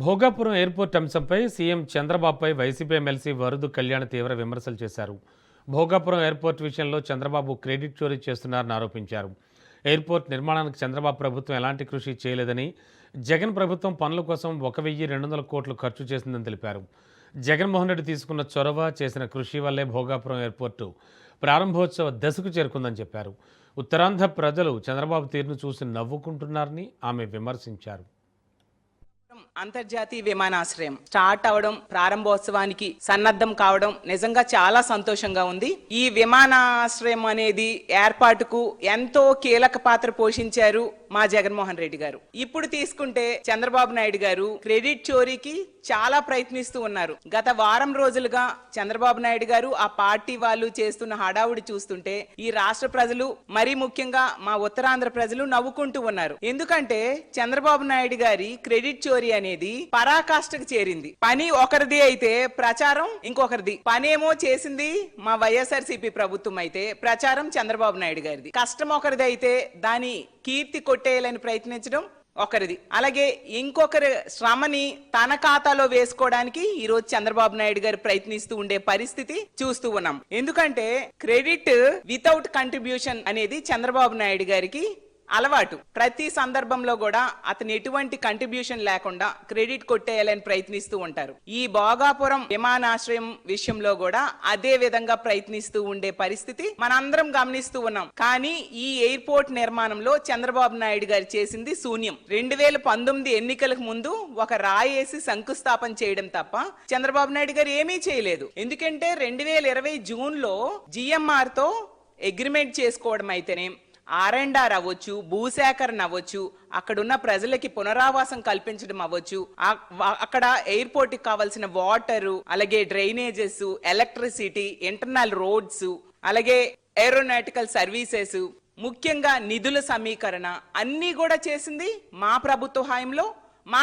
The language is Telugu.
భోగాపురం ఎయిర్పోర్ట్ అంశంపై సీఎం చంద్రబాబుపై వైసీపీ ఎమ్మెల్సీ వరుదు కళ్యాణ్ తీవ్ర విమర్శలు చేశారు. భోగాపురం ఎయిర్పోర్ట్ విషయంలో చంద్రబాబు క్రెడిట్ చోరీ చేస్తున్నారని ఆరోపించారు. ఎయిర్పోర్ట్ నిర్మాణానికి చంద్రబాబు ప్రభుత్వం ఎలాంటి కృషి చేయలేదని, జగన్ ప్రభుత్వం పనుల కోసం 1,200 కోట్లు ఖర్చు చేసిందని తెలిపారు. జగన్మోహన్ రెడ్డి తీసుకున్న చొరవ, చేసిన కృషి వల్లే భోగాపురం ఎయిర్పోర్టు ప్రారంభోత్సవ దశకు చేరుకుందని చెప్పారు. ఉత్తరాంధ్ర ప్రజలు చంద్రబాబు తీరును చూసి నవ్వుకుంటున్నారని ఆమె విమర్శించారు. అంతర్జాతీయ విమానాశ్రయం స్టార్ట్ అవడం, ప్రారంభోత్సవానికి సన్నద్ధం కావడం నిజంగా చాలా సంతోషంగా ఉంది. ఈ విమానాశ్రయం అనేది ఏర్పాటుకు ఎంతో కీలక పాత్ర పోషించారు మా జగన్మోహన్ రెడ్డి గారు. ఇప్పుడు తీసుకుంటే చంద్రబాబు నాయుడు గారు క్రెడిట్ చోరీకి చాలా ప్రయత్నిస్తూ ఉన్నారు. గత వారం రోజులుగా చంద్రబాబు నాయుడు గారు ఆ పార్టీ వాళ్ళు చేస్తున్న హడావుడి చూస్తుంటే ఈ రాష్ట్ర ప్రజలు, మరీ ముఖ్యంగా మా ఉత్తరాంధ్ర ప్రజలు నవ్వుకుంటూ ఉన్నారు. ఎందుకంటే చంద్రబాబు నాయుడు గారి క్రెడిట్ చోరీ అనేది పరాకాష్ఠకు చేరింది. పని ఒకరిది అయితే ప్రచారం ఇంకొకరిది. పనేమో చేసింది మా వైఎస్ఆర్సీపీ ప్రభుత్వం అయితే ప్రచారం చంద్రబాబు నాయుడు గారిది. కష్టం ఒకరిది అయితే దాని కీర్తి కొట్టేయాలని ప్రయత్నించడం ఒకరిది. అలాగే ఇంకొకరి శ్రమని తన ఖాతాలో వేసుకోవడానికి ఈ రోజు చంద్రబాబు నాయుడు గారు ప్రయత్నిస్తూ ఉండే పరిస్థితి చూస్తూ ఉన్నాం. ఎందుకంటే క్రెడిట్ వితౌట్ కంట్రిబ్యూషన్ అనేది చంద్రబాబు నాయుడు గారికి అలవాటు. ప్రతి సందర్భంలో కూడా అతను ఎటువంటి కంట్రిబ్యూషన్ లేకుండా క్రెడిట్ కొట్టేయాలని ప్రయత్నిస్తూ ఉంటారు. ఈ భోగాపురం విమానాశ్రయం విషయంలో కూడా అదే విధంగా ప్రయత్నిస్తూ ఉండే పరిస్థితి మనందరం గమనిస్తూ ఉన్నాం. కానీ ఈ ఎయిర్పోర్ట్ నిర్మాణంలో చంద్రబాబు నాయుడు గారు చేసింది శూన్యం. 2019 ఎన్నికలకు ముందు ఒక రాయేసి శంకుస్థాపన చేయడం తప్ప చంద్రబాబు నాయుడు గారు ఏమీ చేయలేదు. ఎందుకంటే 2020 జూన్లో GMR తో అగ్రిమెంట్ చేసుకోవడం అయితేనే, R&R అవ్వచ్చు, భూసేకరణ అవ్వచ్చు, అక్కడున్న ప్రజలకి పునరావాసం కల్పించడం అవ్వచ్చు, అక్కడ ఎయిర్పోర్ట్ కి కావాల్సిన వాటరు, అలాగే డ్రైనేజెస్, ఎలక్ట్రిసిటీ, ఇంటర్నల్ రోడ్స్, అలాగే ఏరోనాటికల్ సర్వీసెస్, ముఖ్యంగా నిధుల సమీకరణ అన్నీ కూడా చేసింది మా ప్రభుత్వ హయాంలో మా